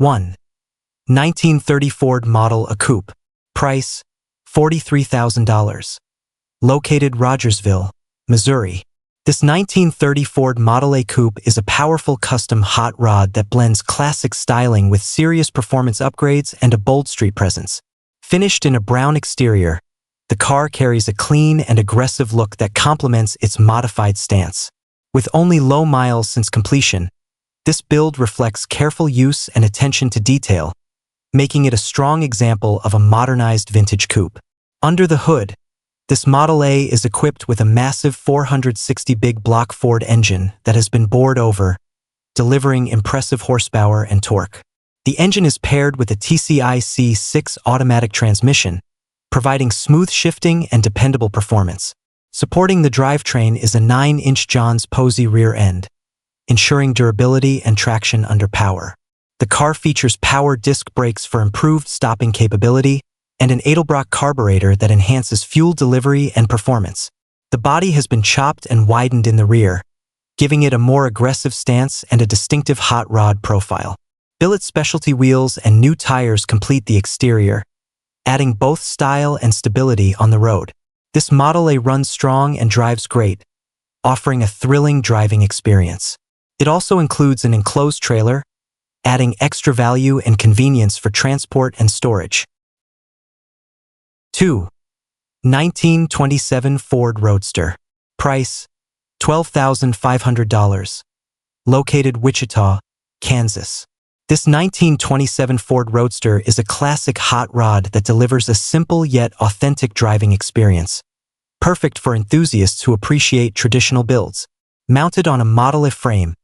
1. 1930 Ford Model A Coupe. Price, $43,000. Located Rogersville, Missouri. This 1930 Ford Model A Coupe is a powerful custom hot rod that blends classic styling with serious performance upgrades and a bold street presence. Finished in a brown exterior, the car carries a clean and aggressive look that complements its modified stance. With only low miles since completion, this build reflects careful use and attention to detail, making it a strong example of a modernized vintage coupe. Under the hood, this Model A is equipped with a massive 460 big block Ford engine that has been bored over, delivering impressive horsepower and torque. The engine is paired with a TCI 6 automatic transmission, providing smooth shifting and dependable performance. Supporting the drivetrain is a 9-inch Johns Posey rear end, ensuring durability and traction under power. The car features power disc brakes for improved stopping capability and an Edelbrock carburetor that enhances fuel delivery and performance. The body has been chopped and widened in the rear, giving it a more aggressive stance and a distinctive hot rod profile. Billet specialty wheels and new tires complete the exterior, adding both style and stability on the road. This Model A runs strong and drives great, offering a thrilling driving experience. It also includes an enclosed trailer, adding extra value and convenience for transport and storage. 2. 1927 Ford Roadster. Price, $12,500. Located Wichita, Kansas. This 1927 Ford Roadster is a classic hot rod that delivers a simple yet authentic driving experience, perfect for enthusiasts who appreciate traditional builds. Mounted on a Model A frame,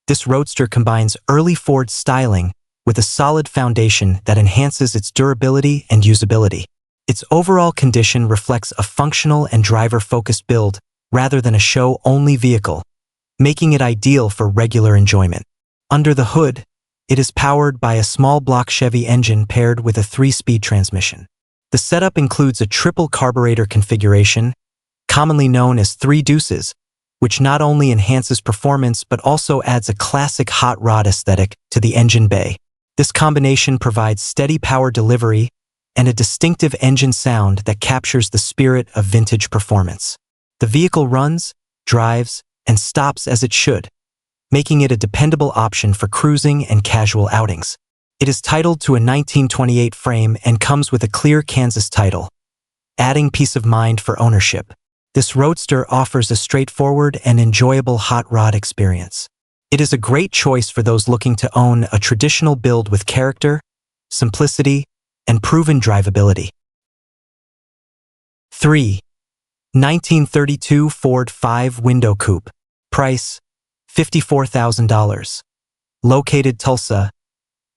this Roadster combines early Ford styling with a solid foundation that enhances its durability and usability. Its overall condition reflects a functional and driver-focused build rather than a show-only vehicle, making it ideal for regular enjoyment. Under the hood, it is powered by a small block Chevy engine paired with a 3-speed transmission. The setup includes a triple carburetor configuration, commonly known as 3 deuces, which not only enhances performance but also adds a classic hot rod aesthetic to the engine bay. This combination provides steady power delivery and a distinctive engine sound that captures the spirit of vintage performance. The vehicle runs, drives, and stops as it should, making it a dependable option for cruising and casual outings. It is titled to a 1928 frame and comes with a clear Kansas title, adding peace of mind for ownership. This Roadster offers a straightforward and enjoyable hot rod experience. It is a great choice for those looking to own a traditional build with character, simplicity, and proven drivability. 3. 1932 Ford 5-Window Coupe. Price, $54,000. Located Tulsa,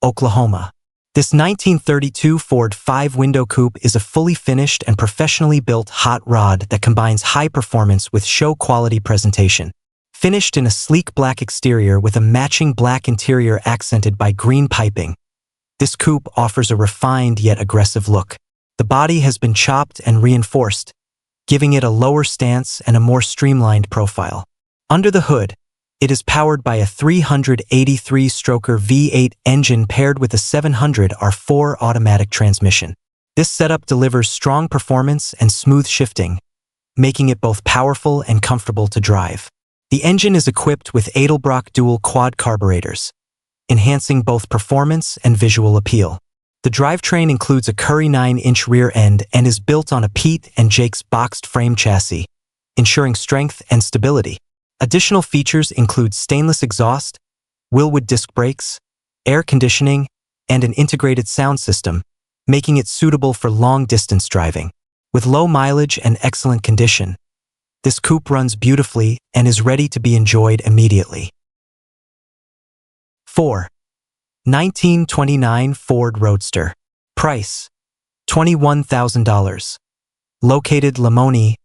Oklahoma. This 1932 Ford 5-Window Coupe is a fully finished and professionally built hot rod that combines high performance with show-quality presentation. Finished in a sleek black exterior with a matching black interior accented by green piping, this coupe offers a refined yet aggressive look. The body has been chopped and reinforced, giving it a lower stance and a more streamlined profile. Under the hood, it is powered by a 383-stroker V8 engine paired with a 700 R4 automatic transmission. This setup delivers strong performance and smooth shifting, making it both powerful and comfortable to drive. The engine is equipped with Edelbrock dual quad carburetors, enhancing both performance and visual appeal. The drivetrain includes a Curry 9-inch rear end and is built on a Pete and Jake's boxed frame chassis, ensuring strength and stability. Additional features include stainless exhaust, Wilwood disc brakes, air conditioning, and an integrated sound system, making it suitable for long-distance driving. With low mileage and excellent condition, this coupe runs beautifully and is ready to be enjoyed immediately. 4. 1929 Ford Roadster. Price, $21,000. Located Lamoni,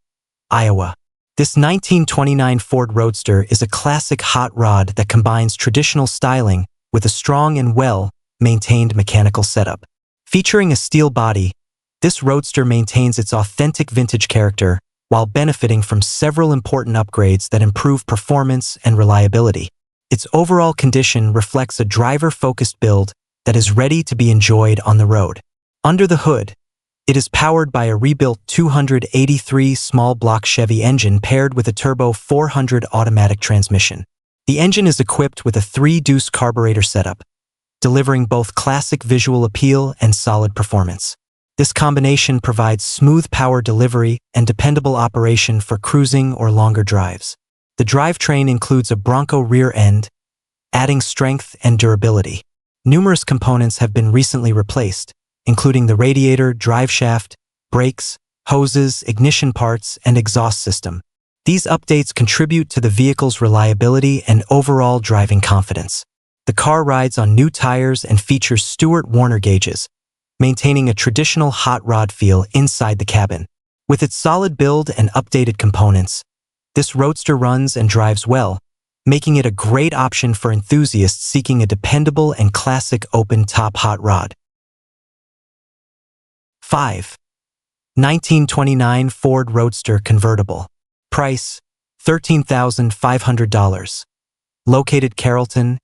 Iowa. This 1929 Ford Roadster is a classic hot rod that combines traditional styling with a strong and well-maintained mechanical setup. Featuring a steel body, this Roadster maintains its authentic vintage character while benefiting from several important upgrades that improve performance and reliability. Its overall condition reflects a driver-focused build that is ready to be enjoyed on the road. Under the hood, it is powered by a rebuilt 283 small block Chevy engine paired with a turbo 400 automatic transmission. The engine is equipped with a 3-deuce carburetor setup, delivering both classic visual appeal and solid performance. This combination provides smooth power delivery and dependable operation for cruising or longer drives. The drivetrain includes a Bronco rear end, adding strength and durability. Numerous components have been recently replaced, including the radiator, driveshaft, brakes, hoses, ignition parts, and exhaust system. These updates contribute to the vehicle's reliability and overall driving confidence. The car rides on new tires and features Stewart Warner gauges, maintaining a traditional hot rod feel inside the cabin. With its solid build and updated components, this roadster runs and drives well, making it a great option for enthusiasts seeking a dependable and classic open-top hot rod. 5. 1929 Ford Roadster Convertible. Price, $13,500. Located Carrollton,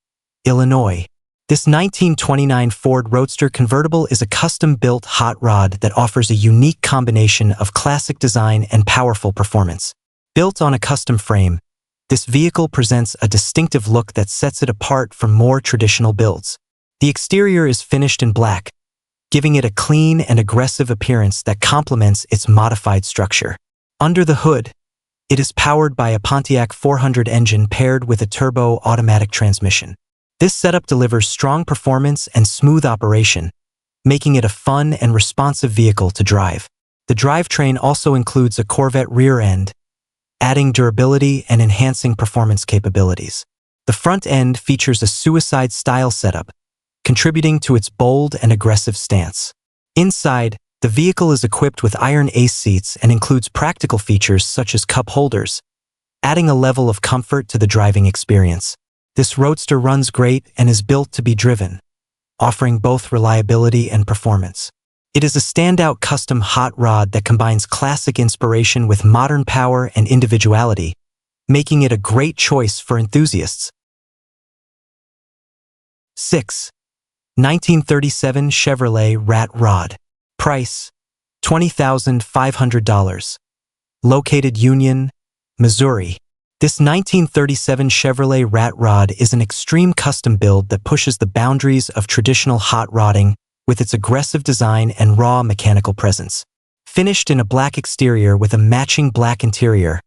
Illinois. This 1929 Ford Roadster Convertible is a custom-built hot rod that offers a unique combination of classic design and powerful performance. Built on a custom frame, this vehicle presents a distinctive look that sets it apart from more traditional builds. The exterior is finished in black, giving it a clean and aggressive appearance that complements its modified structure. Under the hood, it is powered by a Pontiac 400 engine paired with a turbo automatic transmission. This setup delivers strong performance and smooth operation, making it a fun and responsive vehicle to drive. The drivetrain also includes a Corvette rear end, adding durability and enhancing performance capabilities. The front end features a suicide-style setup, contributing to its bold and aggressive stance. Inside, the vehicle is equipped with iron ace seats and includes practical features such as cup holders, adding a level of comfort to the driving experience. This roadster runs great and is built to be driven, offering both reliability and performance. It is a standout custom hot rod that combines classic inspiration with modern power and individuality, making it a great choice for enthusiasts. 6. 1937 Chevrolet Rat Rod. Price, $20,500. Located Union, Missouri. This 1937 Chevrolet Rat Rod is an extreme custom build that pushes the boundaries of traditional hot rodding with its aggressive design and raw mechanical presence. Finished in a black exterior with a matching black interior,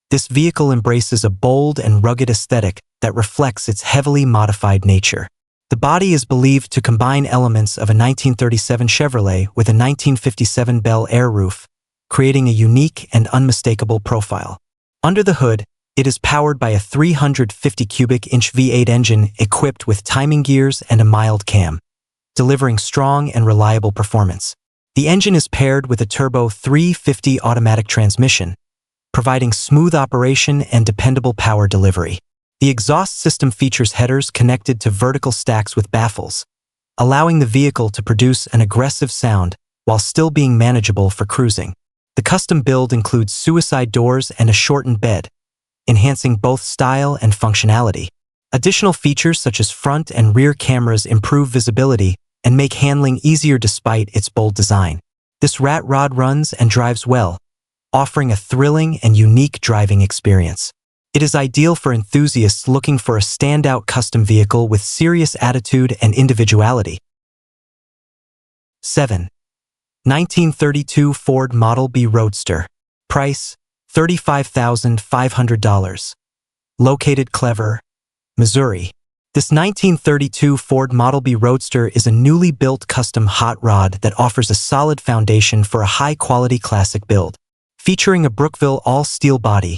this vehicle embraces a bold and rugged aesthetic that reflects its heavily modified nature. The body is believed to combine elements of a 1937 Chevrolet with a 1957 Bel Air roof, creating a unique and unmistakable profile. Under the hood, it is powered by a 350 cubic inch V8 engine equipped with timing gears and a mild cam, delivering strong and reliable performance. The engine is paired with a turbo 350 automatic transmission, providing smooth operation and dependable power delivery. The exhaust system features headers connected to vertical stacks with baffles, allowing the vehicle to produce an aggressive sound while still being manageable for cruising. The custom build includes suicide doors and a shortened bed, enhancing both style and functionality. Additional features such as front and rear cameras improve visibility and make handling easier despite its bold design. This rat rod runs and drives well, offering a thrilling and unique driving experience. It is ideal for enthusiasts looking for a standout custom vehicle with serious attitude and individuality. 7. 1932 Ford Model B Roadster. Price, $35,500. Located Clever, Missouri. This 1932 Ford Model B Roadster is a newly built custom hot rod that offers a solid foundation for a high-quality classic build. Featuring a Brookville all-steel body,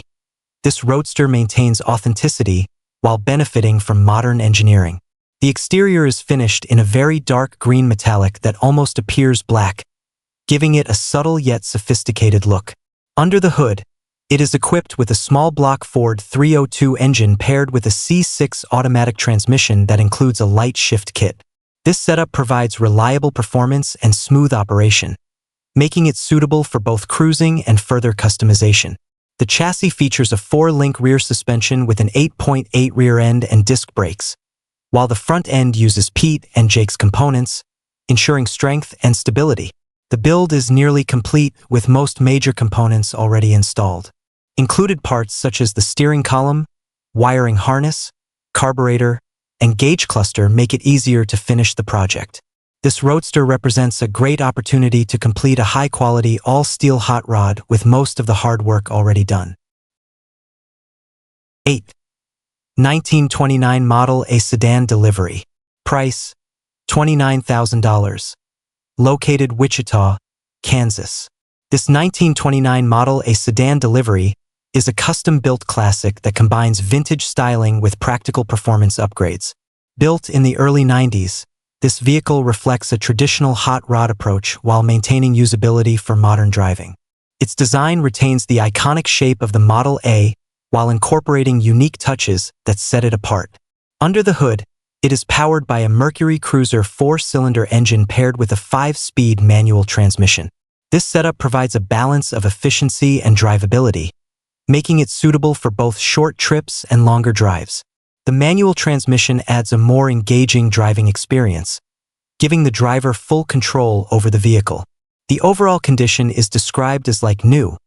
this roadster maintains authenticity while benefiting from modern engineering. The exterior is finished in a very dark green metallic that almost appears black, giving it a subtle yet sophisticated look. Under the hood, it is equipped with a small block Ford 302 engine paired with a C6 automatic transmission that includes a light shift kit. This setup provides reliable performance and smooth operation, making it suitable for both cruising and further customization. The chassis features a 4-link rear suspension with an 8.8 rear end and disc brakes, while the front end uses Pete and Jake's components, ensuring strength and stability. The build is nearly complete with most major components already installed. Included parts such as the steering column, wiring harness, carburetor, and gauge cluster make it easier to finish the project. This Roadster represents a great opportunity to complete a high-quality all-steel hot rod with most of the hard work already done. 8. 1929 Model A Sedan Delivery. Price, $29,000. Located Wichita, Kansas. This 1929 Model A Sedan Delivery is a custom-built classic that combines vintage styling with practical performance upgrades. Built in the early 90s, this vehicle reflects a traditional hot rod approach while maintaining usability for modern driving. Its design retains the iconic shape of the Model A while incorporating unique touches that set it apart. Under the hood, it is powered by a Mercury Cruiser 4-cylinder engine paired with a 5-speed manual transmission. This setup provides a balance of efficiency and drivability, making it suitable for both short trips and longer drives. The manual transmission adds a more engaging driving experience, giving the driver full control over the vehicle. The overall condition is described as like new,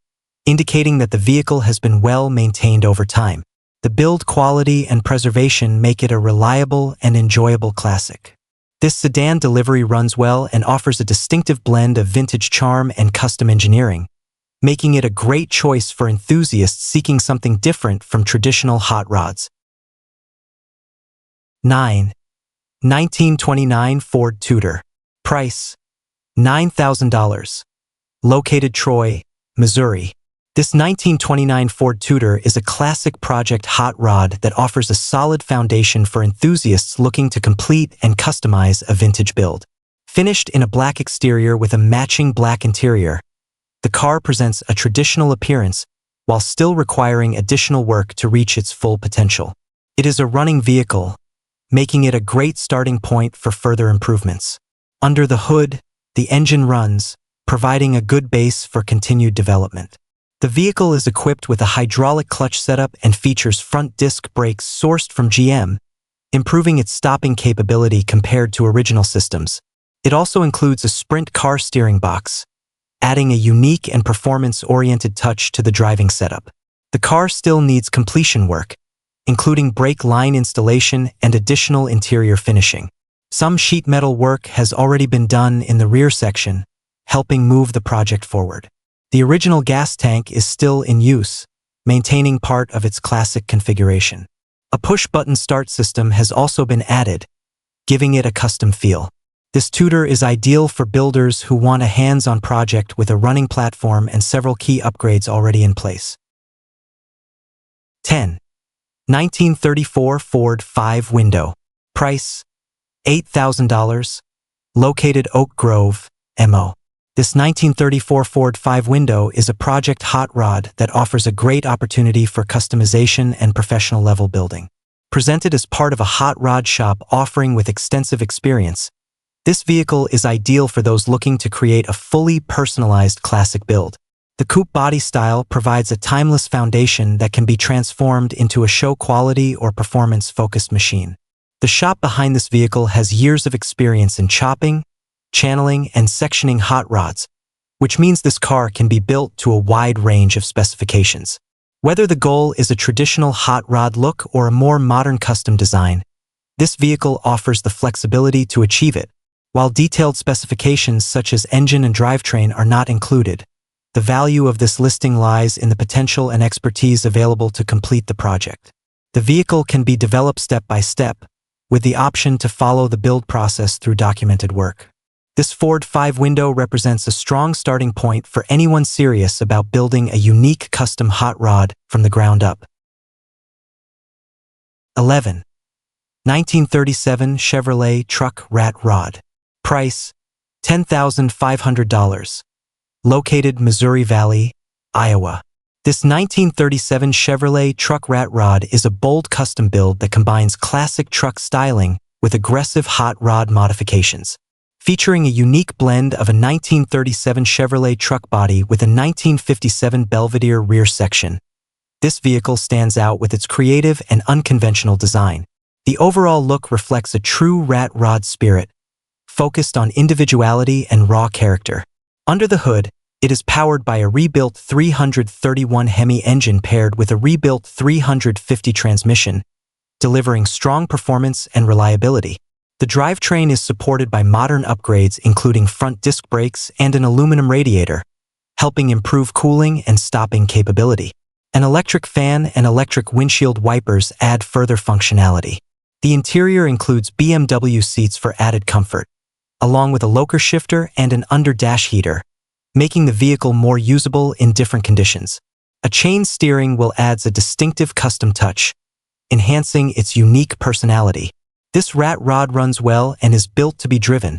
indicating that the vehicle has been well maintained over time. The build quality and preservation make it a reliable and enjoyable classic. This sedan delivery runs well and offers a distinctive blend of vintage charm and custom engineering, making it a great choice for enthusiasts seeking something different from traditional hot rods. 9. 1929 Ford Tudor. Price, $9,000. Located Troy, Missouri. This 1929 Ford Tudor is a classic project hot rod that offers a solid foundation for enthusiasts looking to complete and customize a vintage build. Finished in a black exterior with a matching black interior, the car presents a traditional appearance while still requiring additional work to reach its full potential. It is a running vehicle, making it a great starting point for further improvements. Under the hood, the engine runs, providing a good base for continued development. The vehicle is equipped with a hydraulic clutch setup and features front disc brakes sourced from GM, improving its stopping capability compared to original systems. It also includes a Sprint car steering box, adding a unique and performance-oriented touch to the driving setup. The car still needs completion work, including brake line installation and additional interior finishing. Some sheet metal work has already been done in the rear section, helping move the project forward. The original gas tank is still in use, maintaining part of its classic configuration. A push-button start system has also been added, giving it a custom feel. This Tudor is ideal for builders who want a hands-on project with a running platform and several key upgrades already in place. 10. 1934 Ford 5-window. Price, $8,000. Located Oak Grove, MO. This 1934 Ford 5-window is a project hot rod that offers a great opportunity for customization and professional level building. Presented as part of a hot rod shop offering with extensive experience, this vehicle is ideal for those looking to create a fully personalized classic build. The coupe body style provides a timeless foundation that can be transformed into a show-quality or performance-focused machine. The shop behind this vehicle has years of experience in chopping, channeling, and sectioning hot rods, which means this car can be built to a wide range of specifications. Whether the goal is a traditional hot rod look or a more modern custom design, this vehicle offers the flexibility to achieve it. While detailed specifications such as engine and drivetrain are not included, the value of this listing lies in the potential and expertise available to complete the project. The vehicle can be developed step by step, with the option to follow the build process through documented work. This Ford 5-window represents a strong starting point for anyone serious about building a unique custom hot rod from the ground up. 11. 1937 Chevrolet Truck Rat Rod. Price, $10,500. Located Missouri Valley, Iowa. This 1937 Chevrolet Truck Rat Rod is a bold custom build that combines classic truck styling with aggressive hot rod modifications. Featuring a unique blend of a 1937 Chevrolet truck body with a 1957 Belvedere rear section, this vehicle stands out with its creative and unconventional design. The overall look reflects a true rat rod spirit, focused on individuality and raw character. Under the hood, it is powered by a rebuilt 331 Hemi engine paired with a rebuilt 350 transmission, delivering strong performance and reliability. The drivetrain is supported by modern upgrades including front disc brakes and an aluminum radiator, helping improve cooling and stopping capability. An electric fan and electric windshield wipers add further functionality. The interior includes BMW seats for added comfort, along with a locker shifter and an under-dash heater, making the vehicle more usable in different conditions. A chain steering wheel adds a distinctive custom touch, enhancing its unique personality. This rat rod runs well and is built to be driven,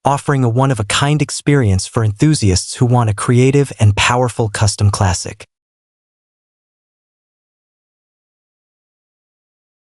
offering a one-of-a-kind experience for enthusiasts who want a creative and powerful custom classic.